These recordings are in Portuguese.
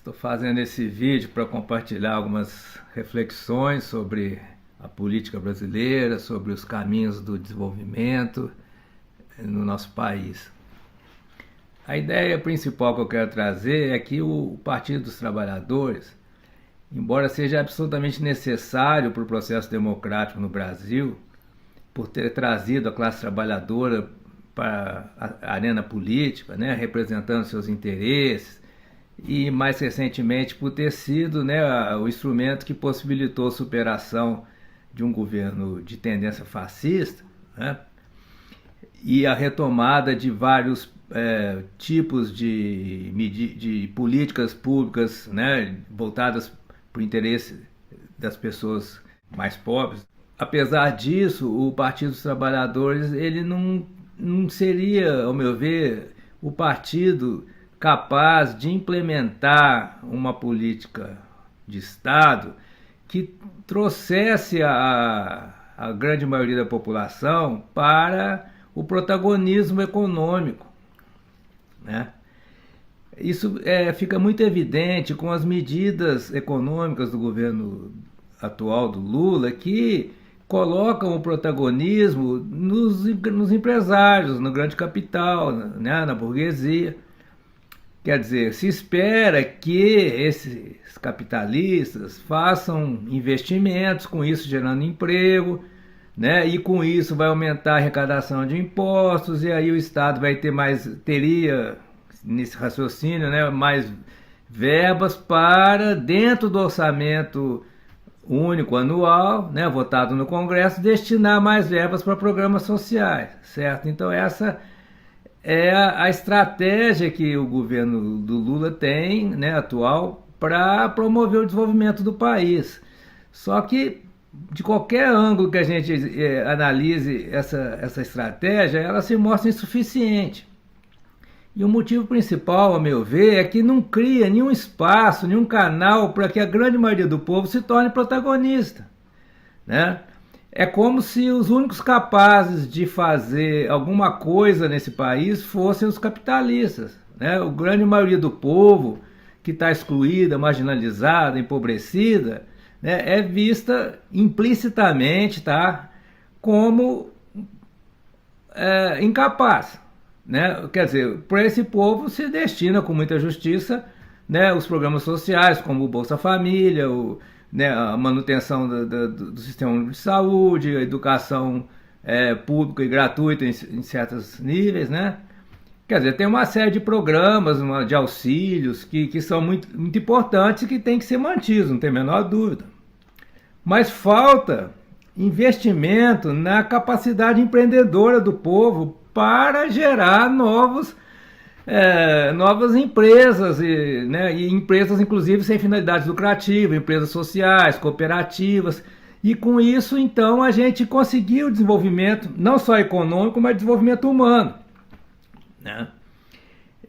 Estou fazendo esse vídeo para compartilhar algumas reflexões sobre a política brasileira, sobre os caminhos do desenvolvimento no nosso país. A ideia principal que eu quero trazer é que o Partido dos Trabalhadores, embora seja absolutamente necessário para o processo democrático no Brasil, por ter trazido a classe trabalhadora para a arena política, né, representando seus interesses, e mais recentemente por ter sido, né, o instrumento que possibilitou a superação de um governo de tendência fascista, né, e a retomada de vários tipos de políticas públicas, né, voltadas para o interesse das pessoas mais pobres. Apesar disso, o Partido dos Trabalhadores ele não seria, ao meu ver, o partido capaz de implementar uma política de Estado que trouxesse a grande maioria da população para o protagonismo econômico, né? Isso fica muito evidente com as medidas econômicas do governo atual do Lula, que colocam o protagonismo nos empresários, no grande capital, né, na burguesia. Quer dizer, se espera que esses capitalistas façam investimentos, com isso gerando emprego, né? E com isso vai aumentar a arrecadação de impostos, e aí o Estado teria nesse raciocínio, né, mais verbas para, dentro do orçamento único anual, né, votado no Congresso, destinar mais verbas para programas sociais, certo? Então essa é a estratégia que o governo do Lula tem, né, atual, para promover o desenvolvimento do país. Só que, de qualquer ângulo que a gente analise essa estratégia, ela se mostra insuficiente. E o motivo principal, ao meu ver, é que não cria nenhum espaço, nenhum canal para que a grande maioria do povo se torne protagonista, né? É como se os únicos capazes de fazer alguma coisa nesse país fossem os capitalistas, né? A grande maioria do povo, que está excluída, marginalizada, empobrecida, né, é vista implicitamente, tá, como incapaz, né? Quer dizer, para esse povo se destina com muita justiça, né, os programas sociais, como o Bolsa Família, né, a manutenção do sistema único de saúde, a educação pública e gratuita em certos níveis, né? Quer dizer, tem uma série de programas, de auxílios que são muito, muito importantes e que têm que ser mantidos, não tem a menor dúvida. Mas falta investimento na capacidade empreendedora do povo para gerar novas empresas, né, e empresas inclusive sem finalidades lucrativas, empresas sociais, cooperativas, e com isso então a gente conseguiu o desenvolvimento não só econômico, mas desenvolvimento humano, né?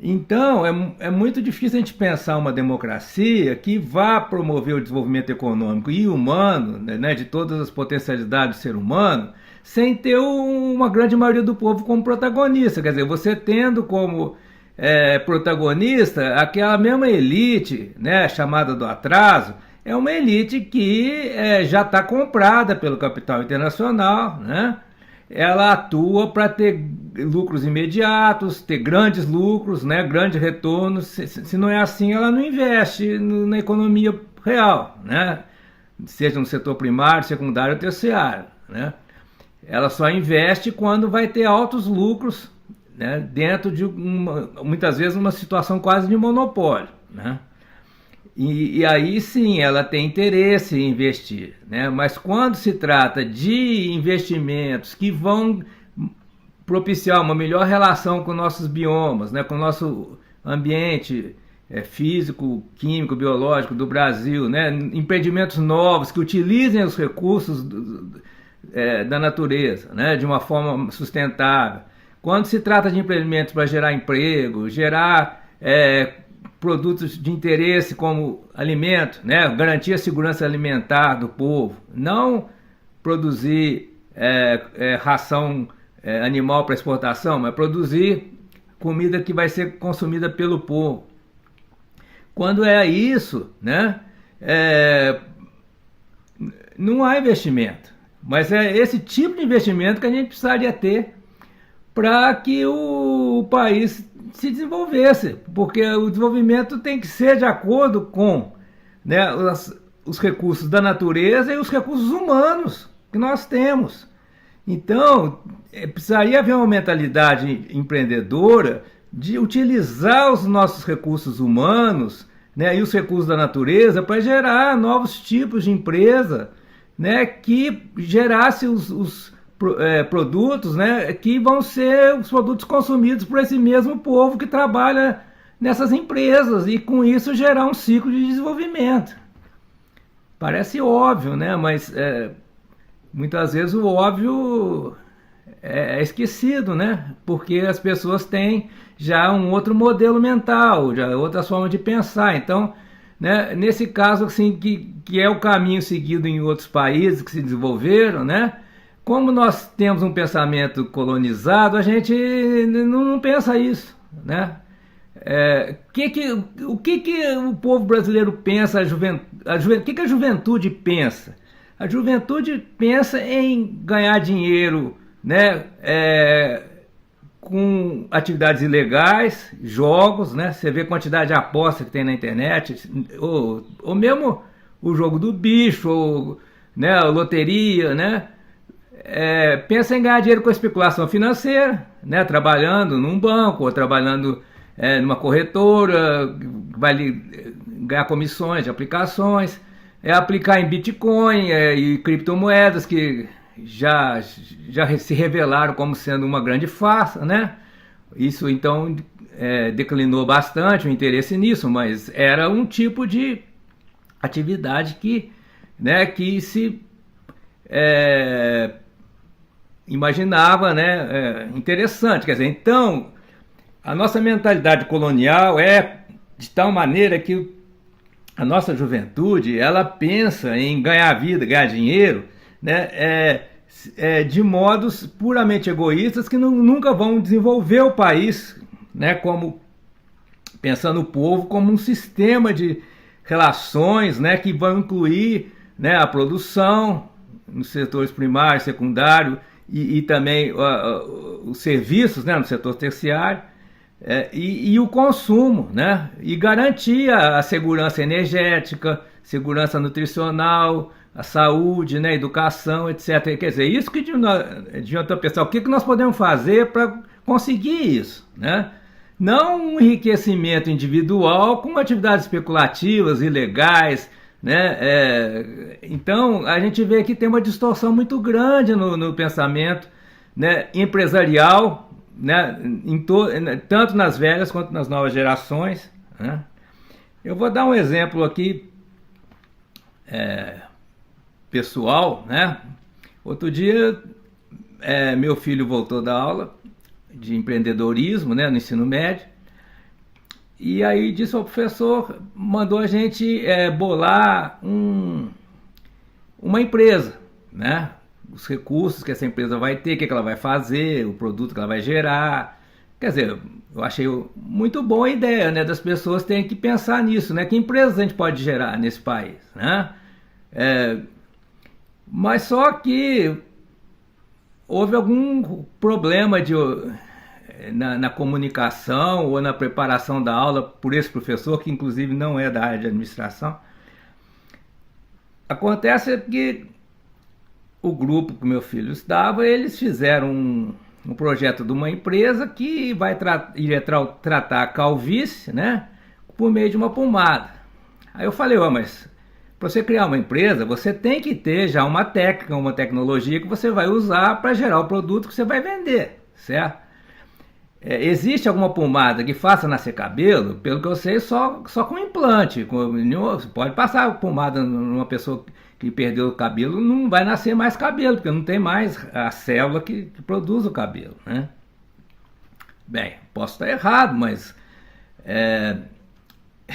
Então é muito difícil a gente pensar uma democracia que vá promover o desenvolvimento econômico e humano, né, de todas as potencialidades do ser humano, sem ter uma grande maioria do povo como protagonista. Quer dizer, você tendo como protagonista aquela mesma elite, né, chamada do atraso, é uma elite que já está comprada pelo capital internacional, né? Ela atua para ter lucros imediatos, ter grandes lucros, né, grandes retornos. Se não é assim, ela não investe na economia real, né? Seja no setor primário, secundário ou terciário, né? Ela só investe quando vai ter altos lucros, né, dentro de muitas vezes uma situação quase de monopólio, né? E aí sim ela tem interesse em investir, né? Mas quando se trata de investimentos que vão propiciar uma melhor relação com nossos biomas, né, com o nosso ambiente físico, químico, biológico do Brasil, né, empreendimentos novos que utilizem os recursos da natureza, né, de uma forma sustentável. Quando se trata de empreendimentos para gerar emprego, gerar produtos de interesse como alimento, né, garantir a segurança alimentar do povo, não produzir ração animal para exportação, mas produzir comida que vai ser consumida pelo povo. Quando é isso, né, não há investimento. Mas é esse tipo de investimento que a gente precisaria ter para que o país se desenvolvesse, porque o desenvolvimento tem que ser de acordo com, né, os recursos da natureza e os recursos humanos que nós temos. Então, precisaria haver uma mentalidade empreendedora de utilizar os nossos recursos humanos, né, e os recursos da natureza para gerar novos tipos de empresa, né, que gerasse os produtos, né, que vão ser os produtos consumidos por esse mesmo povo que trabalha nessas empresas e com isso gerar um ciclo de desenvolvimento. Parece óbvio, né, mas muitas vezes o óbvio é esquecido, né, porque as pessoas têm já um outro modelo mental, já outra forma de pensar. Então, né, nesse caso assim, que é o caminho seguido em outros países que se desenvolveram, né, como nós temos um pensamento colonizado, a gente não pensa isso, né? O que o povo brasileiro pensa, o que a juventude pensa? A juventude pensa em ganhar dinheiro, né, com atividades ilegais, jogos, né? Você vê a quantidade de apostas que tem na internet, ou mesmo o jogo do bicho, ou, né, a loteria, né? Pensa em ganhar dinheiro com a especulação financeira, né, trabalhando num banco ou trabalhando numa corretora, vai ganhar comissões de aplicações, aplicar em Bitcoin e criptomoedas que já se revelaram como sendo uma grande farsa, né? Isso então declinou bastante o interesse nisso, mas era um tipo de atividade que, né, que se imaginava, né, interessante. Quer dizer, então a nossa mentalidade colonial é de tal maneira que a nossa juventude ela pensa em ganhar vida, ganhar dinheiro, né, de modos puramente egoístas que nunca vão desenvolver o país, né, como pensando o povo como um sistema de relações, né, que vão incluir, né, a produção nos setores primário, secundário e também os serviços, né, no setor terciário, e o consumo, né, e garantir a segurança energética, segurança nutricional, a saúde, né, educação, etc. Quer dizer, isso que adianta pensar, o que nós podemos fazer para conseguir isso, né? Não um enriquecimento individual com atividades especulativas, ilegais, né? Então a gente vê que tem uma distorção muito grande no pensamento, né, empresarial, né, tanto nas velhas quanto nas novas gerações, né? Eu vou dar um exemplo aqui pessoal, né? Outro dia meu filho voltou da aula de empreendedorismo, né, no ensino médio. E aí disse ao professor, mandou a gente bolar uma empresa, né? Os recursos que essa empresa vai ter, o que ela vai fazer, o produto que ela vai gerar. Quer dizer, eu achei muito boa a ideia, né, das pessoas terem que pensar nisso, né? Que empresas a gente pode gerar nesse país, né? Mas só que houve algum problema na comunicação ou na preparação da aula por esse professor, que inclusive não é da área de administração. Acontece que o grupo que meu filho estava, eles fizeram um projeto de uma empresa que iria tratar a calvície, né, por meio de uma pomada. Aí eu falei, mas para você criar uma empresa, você tem que ter já uma técnica, uma tecnologia que você vai usar para gerar o produto que você vai vender, certo? Existe alguma pomada que faça nascer cabelo? Pelo que eu sei, só com implante. Você pode passar pomada numa pessoa que perdeu o cabelo, não vai nascer mais cabelo, porque não tem mais a célula que produz o cabelo, né? Bem, posso estar errado, mas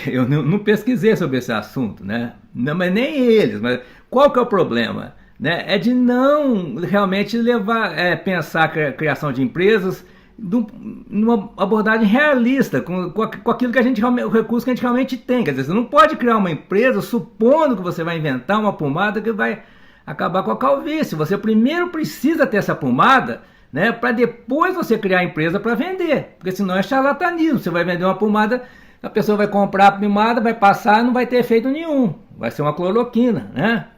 eu não pesquisei sobre esse assunto, né? Não, mas nem eles. Mas qual que é o problema? Né? É de não realmente pensar a criação de empresas numa abordagem realista, com aquilo que a gente, o recurso que a gente realmente tem. Quer dizer, você não pode criar uma empresa supondo que você vai inventar uma pomada que vai acabar com a calvície. Você primeiro precisa ter essa pomada, né, para depois você criar a empresa para vender, porque senão é charlatanismo. Você vai vender uma pomada, a pessoa vai comprar a pomada, vai passar e não vai ter efeito nenhum, vai ser uma cloroquina, né?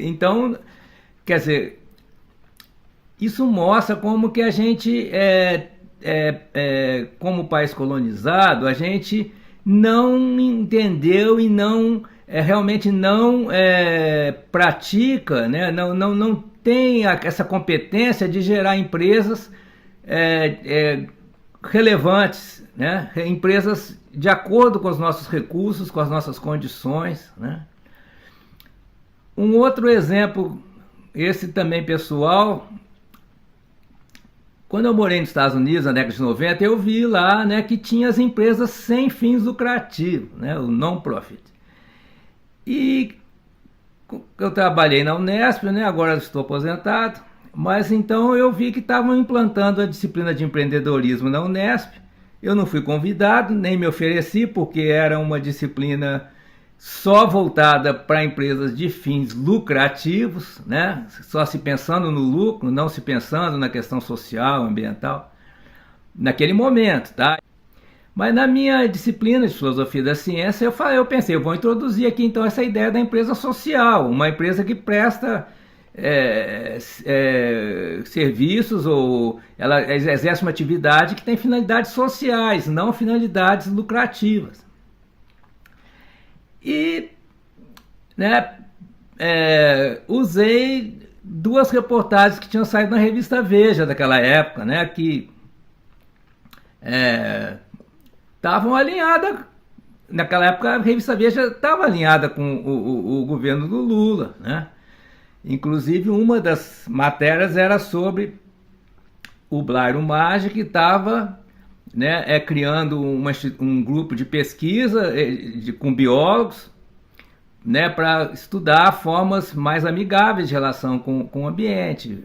Então, quer dizer, isso mostra como que a gente, como país colonizado, a gente não entendeu e não realmente não pratica, né? Não tem essa competência de gerar empresas relevantes, né? Empresas de acordo com os nossos recursos, com as nossas condições, né? Um outro exemplo, esse também pessoal, quando eu morei nos Estados Unidos na década de 90, eu vi lá, né, que tinha as empresas sem fins lucrativos, né, o non-profit. E eu trabalhei na Unesp, né, agora estou aposentado, mas então eu vi que estavam implantando a disciplina de empreendedorismo na Unesp. Eu não fui convidado, nem me ofereci, porque era uma disciplina só voltada para empresas de fins lucrativos, né? Só se pensando no lucro, não se pensando na questão social, ambiental, naquele momento, tá? Mas na minha disciplina de filosofia da ciência, eu pensei, eu vou introduzir aqui então essa ideia da empresa social, uma empresa que presta serviços, ou ela exerce uma atividade que tem finalidades sociais, não finalidades lucrativas. E, né, usei duas reportagens que tinham saído na revista Veja daquela época, né, que estavam alinhadas. Naquela época a revista Veja estava alinhada com o governo do Lula, né? Inclusive uma das matérias era sobre o Blairo Maggi, que estava, né, criando um grupo de pesquisa com biólogos, né, para estudar formas mais amigáveis de relação com o ambiente.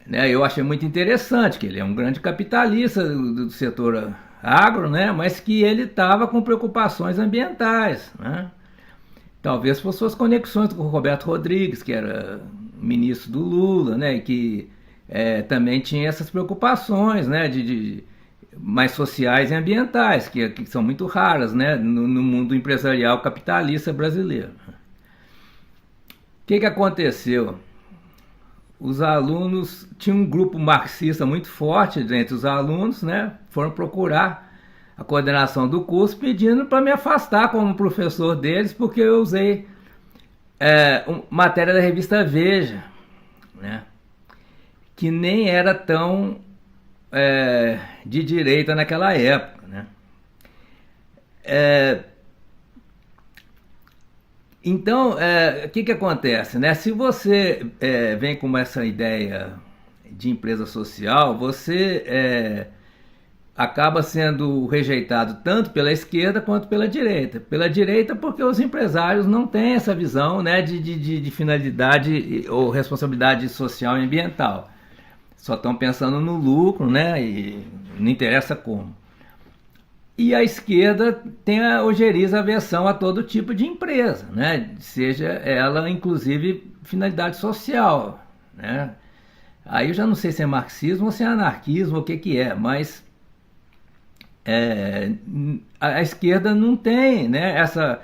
Né, eu achei muito interessante que ele é um grande capitalista do setor agro, né, mas que ele estava com preocupações ambientais, né? Talvez por suas conexões com o Roberto Rodrigues, que era ministro do Lula, né, e que também tinha essas preocupações, né, mais sociais e ambientais, que são muito raras, né, no mundo empresarial capitalista brasileiro. O que aconteceu? Os alunos, tinha um grupo marxista muito forte entre os alunos, né, foram procurar a coordenação do curso pedindo para me afastar como professor deles, porque eu usei matéria da revista Veja, né, que nem era tão de direita naquela época, né? Então, o que acontece, né? Se você vem com essa ideia de empresa social, você acaba sendo rejeitado tanto pela esquerda quanto pela direita. Pela direita porque os empresários não têm essa visão, né, de finalidade ou responsabilidade social e ambiental. Só estão pensando no lucro, né, e não interessa como. E a esquerda tem a ojeriza aversão a todo tipo de empresa, né, seja ela inclusive finalidade social, né. Aí eu já não sei se é marxismo ou se é anarquismo, o que é, mas a esquerda não tem, né, essa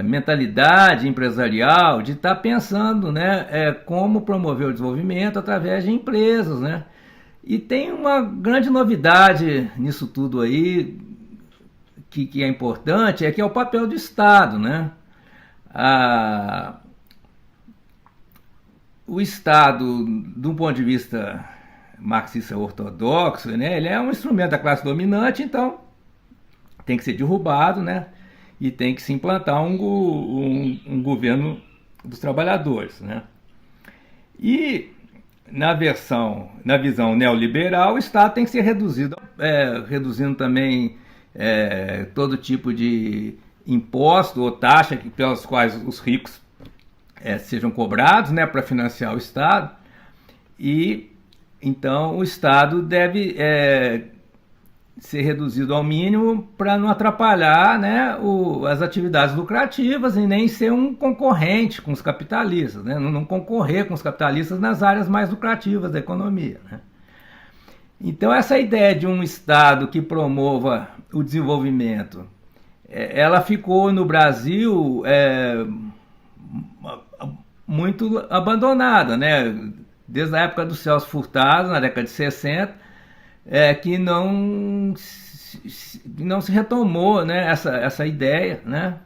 mentalidade empresarial de estar pensando, né, como promover o desenvolvimento através de empresas, né? E tem uma grande novidade nisso tudo aí, que é importante, que é o papel do Estado, né? O Estado, do ponto de vista marxista ortodoxo, né, ele é um instrumento da classe dominante, então tem que ser derrubado, né? E tem que se implantar um governo dos trabalhadores, né? E na visão neoliberal, o Estado tem que ser reduzido, reduzindo também todo tipo de imposto ou taxa pelas quais os ricos sejam cobrados, né, para financiar o Estado, e Então, o Estado deve ser reduzido ao mínimo para não atrapalhar, né, as atividades lucrativas e nem ser um concorrente com os capitalistas, né, não concorrer com os capitalistas nas áreas mais lucrativas da economia, né. Então, essa ideia de um Estado que promova o desenvolvimento, ela ficou no Brasil muito abandonada, né? Desde a época do Celso Furtado, na década de 60, que não se retomou, né, essa ideia, né,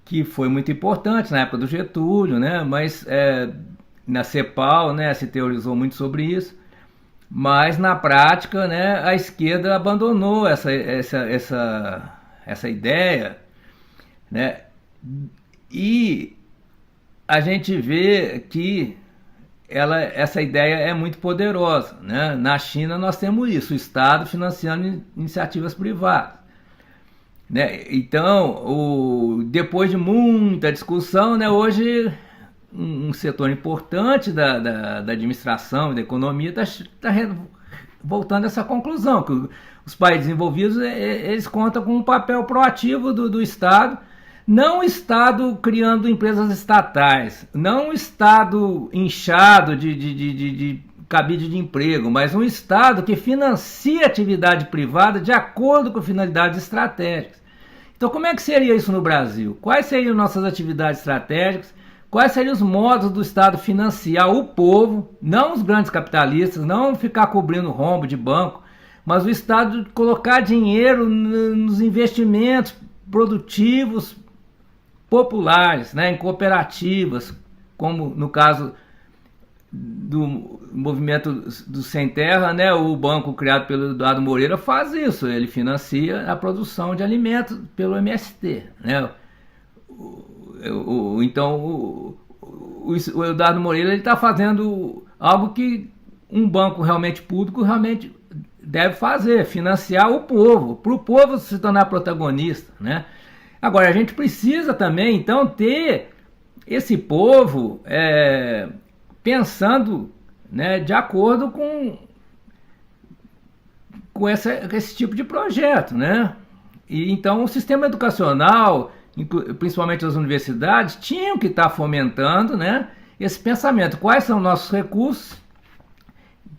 que foi muito importante na época do Getúlio, né, mas na CEPAL, né, se teorizou muito sobre isso, mas na prática, né, a esquerda abandonou essa ideia, né, e a gente vê que essa ideia é muito poderosa, né? Na China nós temos isso, o Estado financiando iniciativas privadas, né? Então, depois de muita discussão, né, hoje um setor importante da administração e da economia está voltando a essa conclusão, que os países desenvolvidos eles contam com um papel proativo do Estado, não o Estado criando empresas estatais, não o Estado inchado de cabide de emprego, mas um Estado que financia atividade privada de acordo com finalidades estratégicas. Então, como é que seria isso no Brasil? Quais seriam nossas atividades estratégicas? Quais seriam os modos do Estado financiar o povo, não os grandes capitalistas, não ficar cobrindo rombo de banco, mas o Estado colocar dinheiro nos investimentos produtivos populares, né, em cooperativas, como no caso do movimento do Sem Terra, né, o banco criado pelo Eduardo Moreira faz isso, ele financia a produção de alimentos pelo MST, né. Então o Eduardo Moreira está fazendo algo que um banco realmente público realmente deve fazer, financiar o povo, para o povo se tornar protagonista, né. Agora, a gente precisa também, então, ter esse povo pensando, né, de acordo com esse tipo de projeto, né? E, então, o sistema educacional, principalmente as universidades, tinham que estar fomentando, né, esse pensamento. Quais são nossos recursos?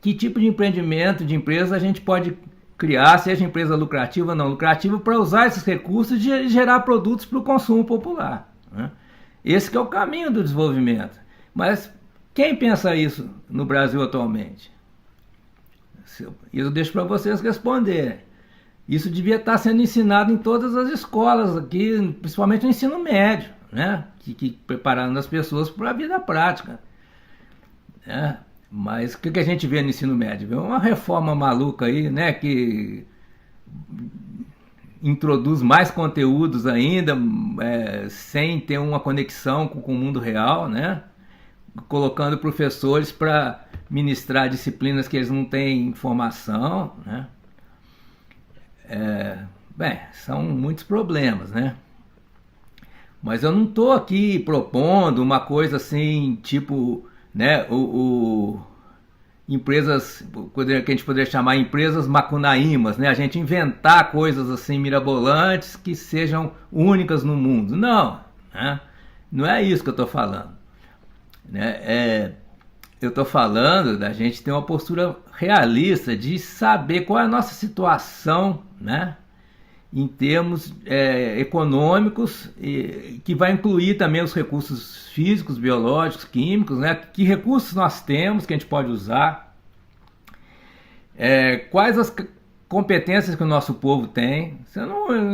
Que tipo de empreendimento, de empresa a gente pode criar, seja empresa lucrativa ou não lucrativa, para usar esses recursos e gerar produtos para o consumo popular, né? Esse que é o caminho do desenvolvimento. Mas quem pensa isso no Brasil atualmente? Eu deixo para vocês responderem. Isso devia estar sendo ensinado em todas as escolas aqui, principalmente no ensino médio, né? Preparando as pessoas para a vida prática, né? Mas o que a gente vê no ensino médio? Vê uma reforma maluca aí, né, que introduz mais conteúdos ainda, sem ter uma conexão com o mundo real, né? Colocando professores para ministrar disciplinas que eles não têm informação, né? São muitos problemas, né? Mas eu não estou aqui propondo uma coisa assim, tipo, né, empresas que a gente poderia chamar empresas macunaímas, né? A gente inventar coisas assim mirabolantes que sejam únicas no mundo. Não, né? Não é isso que eu estou falando, né? Eu estou falando da gente ter uma postura realista de saber qual é a nossa situação, né, em termos econômicos, que vai incluir também os recursos físicos, biológicos, químicos, né? Que recursos nós temos que a gente pode usar, quais as competências que o nosso povo tem.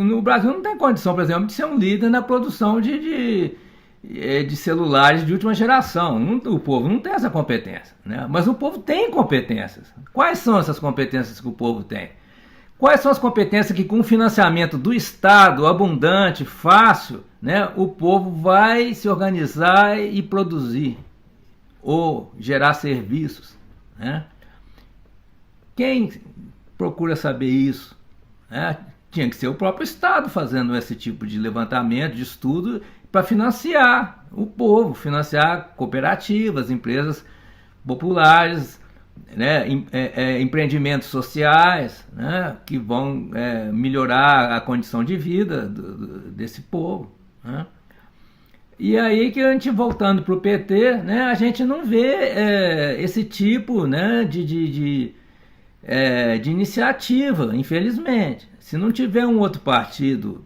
No Brasil não tem condição, por exemplo, de ser um líder na produção de celulares de última geração. O povo não tem essa competência, né? Mas o povo tem competências. Quais são essas competências que o povo tem? Quais são as competências que, com o financiamento do Estado abundante, fácil, né, o povo vai se organizar e produzir ou gerar serviços, né? Quem procura saber isso, né? Tinha que ser o próprio Estado fazendo esse tipo de levantamento, de estudo, para financiar o povo, financiar cooperativas, empresas populares, né, empreendimentos sociais, né, que vão melhorar a condição de vida desse povo, né? E aí que a gente, voltando para o PT, né, a gente não vê esse tipo, né, de iniciativa, infelizmente. Se não tiver um outro partido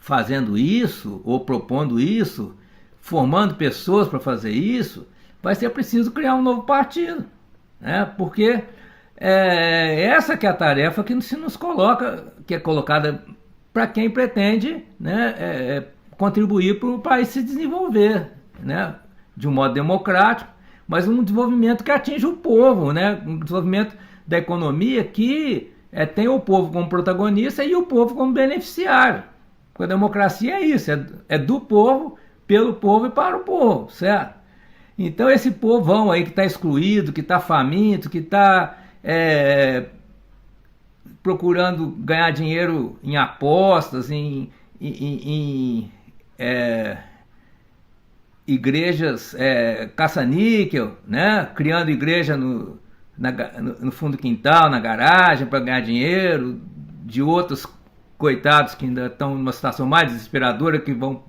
fazendo isso, ou propondo isso, formando pessoas para fazer isso, vai ser preciso criar um novo partido, né? Porque essa que é a tarefa que se nos coloca, que é colocada para quem pretende, né, contribuir para o país se desenvolver, né, de um modo democrático, mas um desenvolvimento que atinja o povo, né, um desenvolvimento da economia que tem o povo como protagonista e o povo como beneficiário. Porque a democracia é isso, é do povo, pelo povo e para o povo, certo? Então esse povão aí que está excluído, que está faminto, que está procurando ganhar dinheiro em apostas, em igrejas caça-níquel, né? Criando igreja no fundo do quintal, na garagem, para ganhar dinheiro, de outros coitados que ainda estão numa situação mais desesperadora, que vão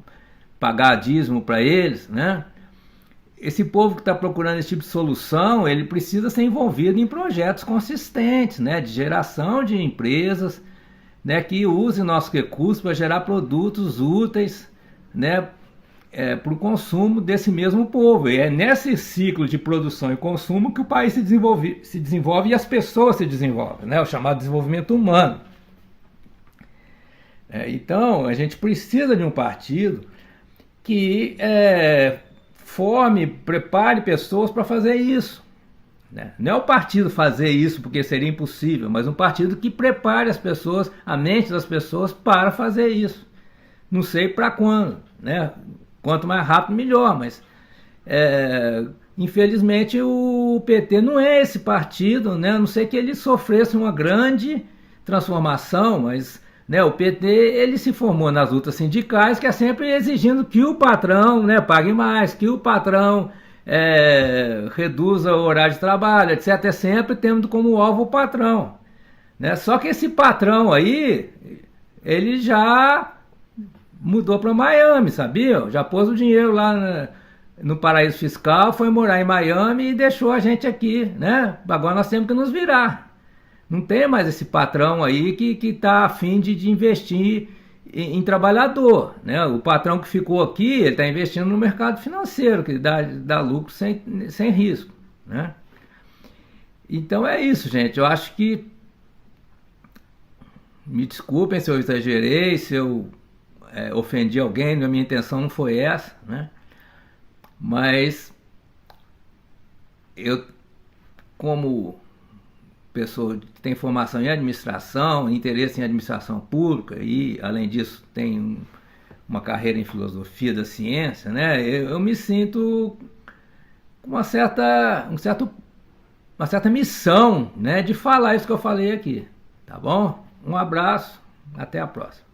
pagar dízimo para eles, né? Esse povo que está procurando esse tipo de solução, ele precisa ser envolvido em projetos consistentes, né, de geração de empresas, né, que usem nossos recursos para gerar produtos úteis, né, para o consumo desse mesmo povo. E é nesse ciclo de produção e consumo que o país se desenvolve e as pessoas se desenvolvem, né, o chamado desenvolvimento humano. Então, a gente precisa de um partido que forme, prepare pessoas para fazer isso, né? Não é o partido fazer isso porque seria impossível, mas um partido que prepare as pessoas, a mente das pessoas para fazer isso. Não sei para quando, né? Quanto mais rápido melhor, mas infelizmente o PT não é esse partido, né? A não sei que ele sofresse uma grande transformação, mas, né, o PT ele se formou nas lutas sindicais, que é sempre exigindo que o patrão, né, pague mais, que o patrão reduza o horário de trabalho, etc. É sempre tendo como alvo o patrão, né? Só que esse patrão aí, ele já mudou para Miami, sabia? Já pôs o dinheiro lá no paraíso fiscal, foi morar em Miami e deixou a gente aqui, né? Agora nós temos que nos virar. Não tem mais esse patrão aí que está a fim de investir em trabalhador, né? O patrão que ficou aqui, ele está investindo no mercado financeiro, que dá lucro sem risco, né? Então é isso, gente. Eu acho que, me desculpem se eu exagerei, se eu ofendi alguém, a minha intenção não foi essa, né? Mas eu, como pessoa que tem formação em administração, interesse em administração pública e, além disso, tem uma carreira em filosofia da ciência, né? Eu me sinto com uma certa missão, né, de falar isso que eu falei aqui, tá bom? Um abraço, até a próxima.